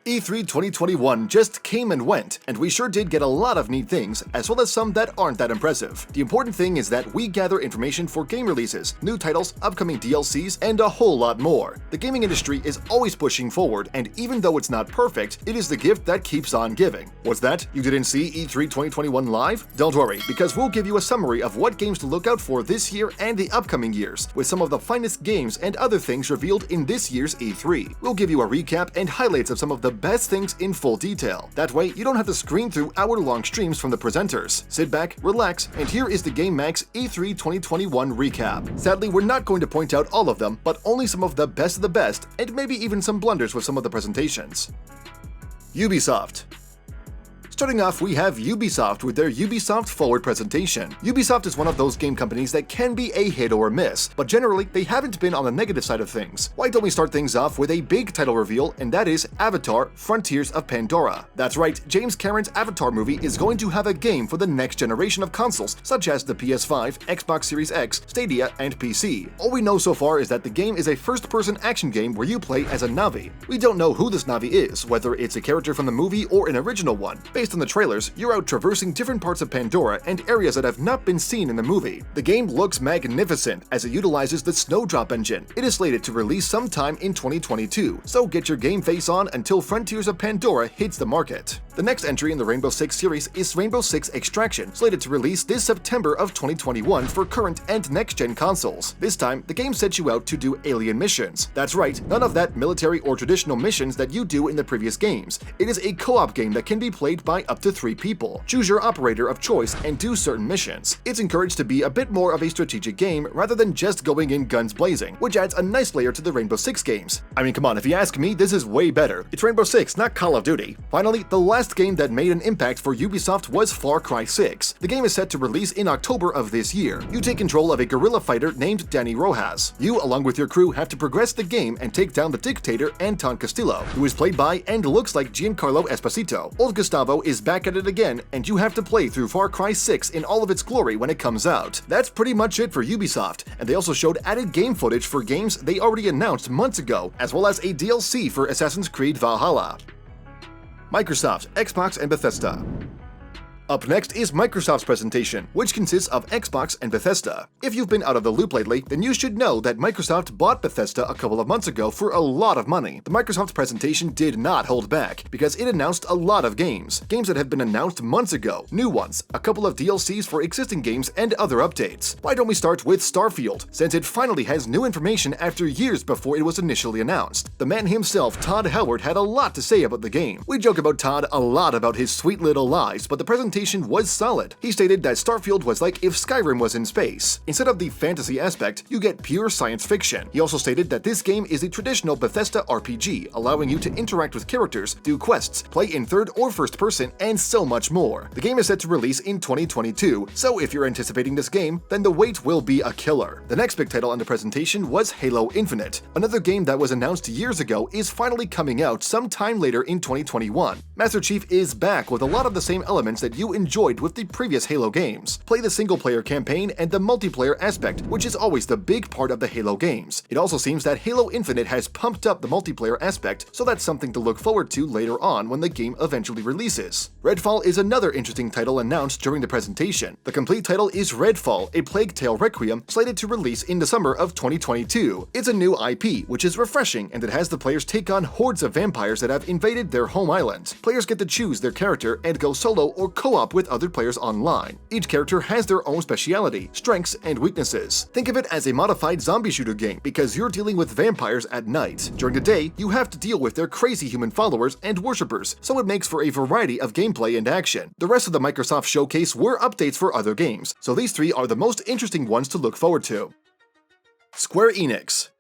E3 2021 just came and went, and we sure did get a lot of neat things, as well as some that aren't that impressive. The important thing is that we gather information for game releases, new titles, upcoming DLCs, and a whole lot more. The gaming industry is always pushing forward, and even though it's not perfect, it is the gift that keeps on giving. What's that? You didn't see E3 2021 live? Don't worry, because we'll give you a summary of what games to look out for this year and the upcoming years, with some of the finest games and other things revealed in this year's E3. We'll give you a recap and highlights of some of the best things in full detail. That way, you don't have to screen through hour-long streams from the presenters. Sit back, relax, and here is the GameMax E3 2021 recap. Sadly, we're not going to point out all of them, but only some of the best, and maybe even some blunders with some of the presentations. Ubisoft. Starting off, we have Ubisoft with their Ubisoft Forward presentation. Ubisoft is one of those game companies that can be a hit or miss, but generally, they haven't been on the negative side of things. Why don't we start things off with a big title reveal, and that is Avatar: Frontiers of Pandora. That's right, James Cameron's Avatar movie is going to have a game for the next generation of consoles, such as the PS5, Xbox Series X, Stadia, and PC. All we know so far is that the game is a first-person action game where you play as a Na'vi. We don't know who this Na'vi is, whether it's a character from the movie or an original one. Based on the trailers, you're out traversing different parts of Pandora and areas that have not been seen in the movie. The game looks magnificent as it utilizes the Snowdrop engine. It is slated to release sometime in 2022, so get your game face on until Frontiers of Pandora hits the market. The next entry in the Rainbow Six series is Rainbow Six Extraction, slated to release this September of 2021 for current and next-gen consoles. This time, the game sets you out to do alien missions. That's right, none of that military or traditional missions that you do in the previous games. It is a co-op game that can be played by up to 3 people. Choose your operator of choice and do certain missions. It's encouraged to be a bit more of a strategic game rather than just going in guns blazing, which adds a nice layer to the Rainbow Six games. I mean, come on, if you ask me, this is way better. It's Rainbow Six, not Call of Duty. Finally, the last game that made an impact for Ubisoft was Far Cry 6. The game is set to release in October of this year. You take control of a guerrilla fighter named Danny Rojas. You, along with your crew, have to progress the game and take down the dictator Anton Castillo, who is played by and looks like Giancarlo Esposito. Old Gustavo is back at it again, and you have to play through Far Cry 6 in all of its glory when it comes out. That's pretty much it for Ubisoft, and they also showed added game footage for games they already announced months ago, as well as a DLC for Assassin's Creed Valhalla. Microsoft, Xbox, and Bethesda. Up next is Microsoft's presentation, which consists of Xbox and Bethesda. If you've been out of the loop lately, then you should know that Microsoft bought Bethesda a couple of months ago for a lot of money. The Microsoft presentation did not hold back, because it announced a lot of games that have been announced months ago, new ones, a couple of DLCs for existing games, and other updates. Why don't we start with Starfield, since it finally has new information after years before it was initially announced. The man himself, Todd Howard, had a lot to say about the game. We joke about Todd a lot about his sweet little lies, but the presentation was solid. He stated that Starfield was like if Skyrim was in space. Instead of the fantasy aspect, you get pure science fiction. He also stated that this game is a traditional Bethesda RPG, allowing you to interact with characters, do quests, play in third or first person, and so much more. The game is set to release in 2022, so if you're anticipating this game, then the wait will be a killer. The next big title on the presentation was Halo Infinite. Another game that was announced years ago is finally coming out sometime later in 2021. Master Chief is back with a lot of the same elements that you enjoyed with the previous Halo games. Play the single-player campaign and the multiplayer aspect, which is always the big part of the Halo games. It also seems that Halo Infinite has pumped up the multiplayer aspect, so that's something to look forward to later on when the game eventually releases. Redfall is another interesting title announced during the presentation. The complete title is Redfall, a Plague Tale Requiem, slated to release in the summer of 2022. It's a new IP, which is refreshing, and it has the players take on hordes of vampires that have invaded their home island. Players get to choose their character and go solo or co-op with other players online. Each character has their own speciality, strengths, and weaknesses. Think of it as a modified zombie shooter game because you're dealing with vampires at night. During the day, you have to deal with their crazy human followers and worshippers, so it makes for a variety of gameplay and action. The rest of the Microsoft showcase were updates for other games, so these 3 are the most interesting ones to look forward to. Square Enix.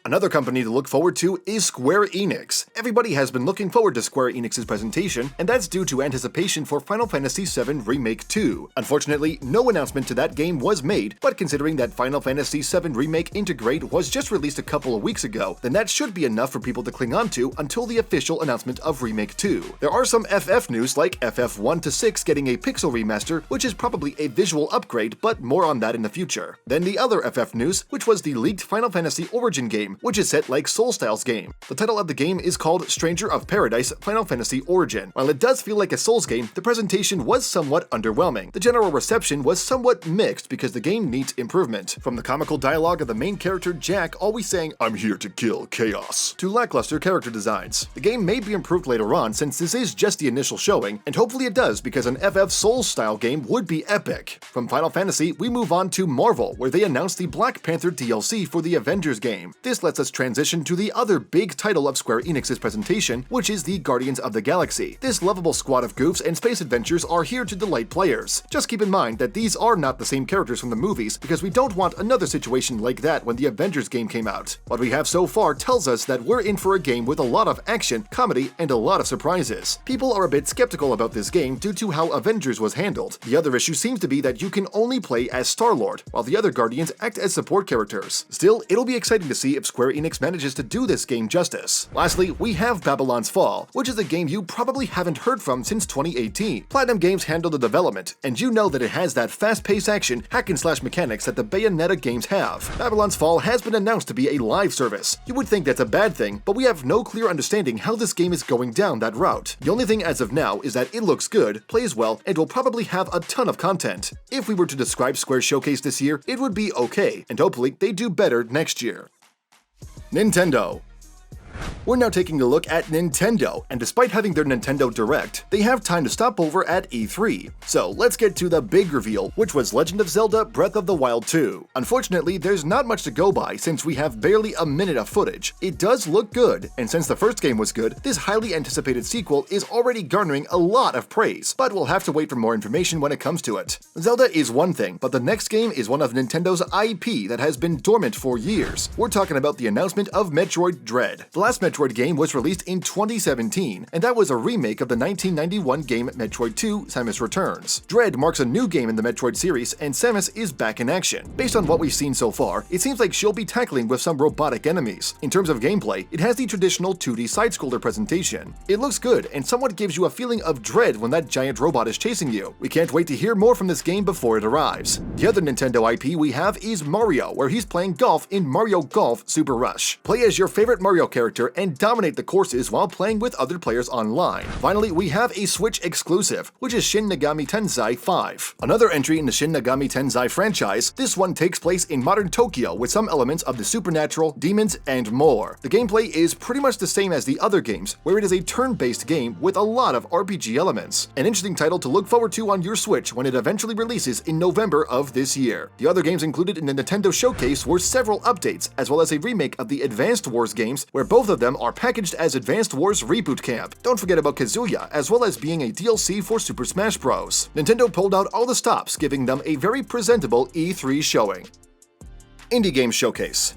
Another company to look forward to is Square Enix. Everybody has been looking forward to Square Enix's presentation, and that's due to anticipation for Final Fantasy VII Remake 2. Unfortunately, no announcement to that game was made, but considering that Final Fantasy VII Remake Intergrade was just released a couple of weeks ago, then that should be enough for people to cling on to until the official announcement of Remake 2. There are some FF news like FF 1-6 getting a pixel remaster, which is probably a visual upgrade, but more on that in the future. Then the other FF news, which was the leaked Final Fantasy Origin game, Requiem, which is set like Soul-Styles game. The title of the game is called Stranger of Paradise Final Fantasy Origin. While it does feel like a Souls game, the presentation was somewhat underwhelming. The general reception was somewhat mixed because the game needs improvement. From the comical dialogue of the main character Jack always saying, "I'm here to kill chaos," to lackluster character designs. The game may be improved later on since this is just the initial showing, and hopefully it does because an FF Souls-style game would be epic. From Final Fantasy, we move on to Marvel, where they announced the Black Panther DLC for the Avengers game. This lets us transition to the other big title of Square Enix's presentation, which is the Guardians of the Galaxy. This lovable squad of goofs and space adventures are here to delight players. Just keep in mind that these are not the same characters from the movies because we don't want another situation like that when the Avengers game came out. What we have so far tells us that we're in for a game with a lot of action, comedy, and a lot of surprises. People are a bit skeptical about this game due to how Avengers was handled. The other issue seems to be that you can only play as Star-Lord, while the other Guardians act as support characters. Still, it'll be exciting to see if Square Enix manages to do this game justice. Lastly, we have Babylon's Fall, which is a game you probably haven't heard from since 2018. Platinum Games handled the development, and you know that it has that fast-paced action, hack-and-slash mechanics that the Bayonetta games have. Babylon's Fall has been announced to be a live service. You would think that's a bad thing, but we have no clear understanding how this game is going down that route. The only thing as of now is that it looks good, plays well, and will probably have a ton of content. If we were to describe Square's showcase this year, it would be okay, and hopefully they do better next year. Nintendo. We're now taking a look at Nintendo, and despite having their Nintendo Direct, they have time to stop over at E3. So let's get to the big reveal, which was Legend of Zelda Breath of the Wild 2. Unfortunately, there's not much to go by since we have barely a minute of footage. It does look good, and since the first game was good, this highly anticipated sequel is already garnering a lot of praise, but we'll have to wait for more information when it comes to it. Zelda is one thing, but the next game is one of Nintendo's IP that has been dormant for years. We're talking about the announcement of Metroid Dread. The last Metroid game was released in 2017, and that was a remake of the 1991 game Metroid 2: Samus Returns. Dread marks a new game in the Metroid series, and Samus is back in action. Based on what we've seen so far, it seems like she'll be tackling with some robotic enemies. In terms of gameplay, it has the traditional 2D side-scroller presentation. It looks good, and somewhat gives you a feeling of dread when that giant robot is chasing you. We can't wait to hear more from this game before it arrives. The other Nintendo IP we have is Mario, where he's playing golf in Mario Golf Super Rush. Play as your favorite Mario character and dominate the courses while playing with other players online. Finally, we have a Switch exclusive, which is Shin Megami Tensei 5. Another entry in the Shin Megami Tensei franchise, this one takes place in modern Tokyo with some elements of the supernatural, demons, and more. The gameplay is pretty much the same as the other games, where it is a turn-based game with a lot of RPG elements. An interesting title to look forward to on your Switch when it eventually releases in November of this year. The other games included in the Nintendo Showcase were several updates, as well as a remake of the Advanced Wars games, where both of them are packaged as Advanced Wars Reboot Camp. Don't forget about Kazuya, as well as being a DLC for Super Smash Bros. Nintendo pulled out all the stops, giving them a very presentable E3 showing. Indie Game Showcase.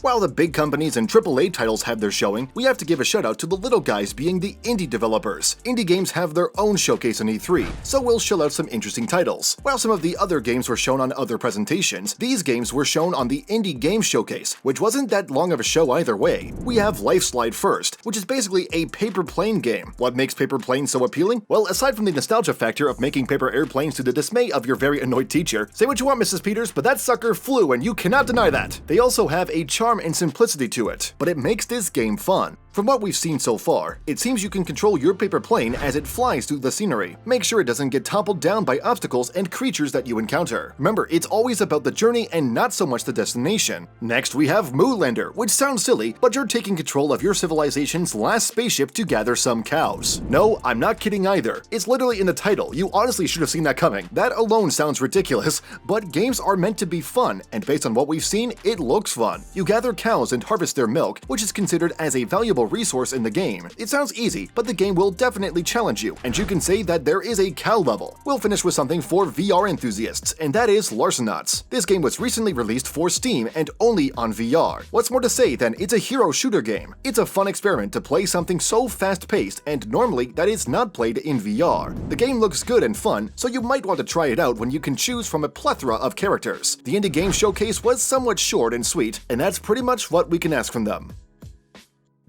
While the big companies and AAA titles have their showing, we have to give a shout out to the little guys being the indie developers. Indie games have their own showcase on E3, so we'll shell out some interesting titles. While some of the other games were shown on other presentations, these games were shown on the Indie Game Showcase, which wasn't that long of a show either way. We have Lifeslide first, which is basically a paper plane game. What makes paper planes so appealing? Well, aside from the nostalgia factor of making paper airplanes to the dismay of your very annoyed teacher, say what you want, Mrs. Peters, but that sucker flew and you cannot deny that. They also have a charm and simplicity to it, but it makes this game fun. From what we've seen so far, it seems you can control your paper plane as it flies through the scenery. Make sure it doesn't get toppled down by obstacles and creatures that you encounter. Remember, it's always about the journey and not so much the destination. Next, we have Moo Lander, which sounds silly, but you're taking control of your civilization's last spaceship to gather some cows. No, I'm not kidding either. It's literally in the title. You honestly should have seen that coming. That alone sounds ridiculous, but games are meant to be fun, and based on what we've seen, it looks fun. You gather cows and harvest their milk, which is considered as a valuable resource in the game. It sounds easy, but the game will definitely challenge you, and you can say that there is a cow level. We'll finish with something for VR enthusiasts, and that is Larcenauts. This game was recently released for Steam and only on VR. What's more to say than it's a hero shooter game? It's a fun experiment to play something so fast-paced and normally that is not played in VR. The game looks good and fun, so you might want to try it out when you can choose from a plethora of characters. The Indie Game Showcase was somewhat short and sweet, and that's pretty much what we can ask from them.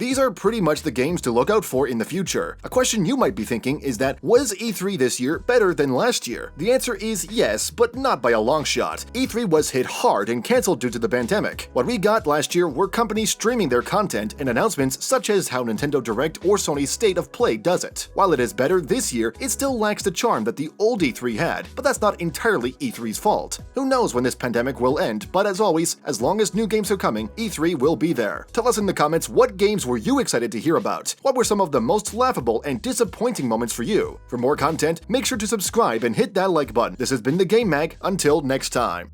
These are pretty much the games to look out for in the future. A question you might be thinking is that, was E3 this year better than last year? The answer is yes, but not by a long shot. E3 was hit hard and cancelled due to the pandemic. What we got last year were companies streaming their content and announcements such as how Nintendo Direct or Sony's State of Play does it. While it is better this year, it still lacks the charm that the old E3 had, but that's not entirely E3's fault. Who knows when this pandemic will end, but as always, as long as new games are coming, E3 will be there. Tell us in the comments what games were you excited to hear about? What were some of the most laughable and disappointing moments for you? For more content, make sure to subscribe and hit that like button. This has been the Game Mag. Until next time.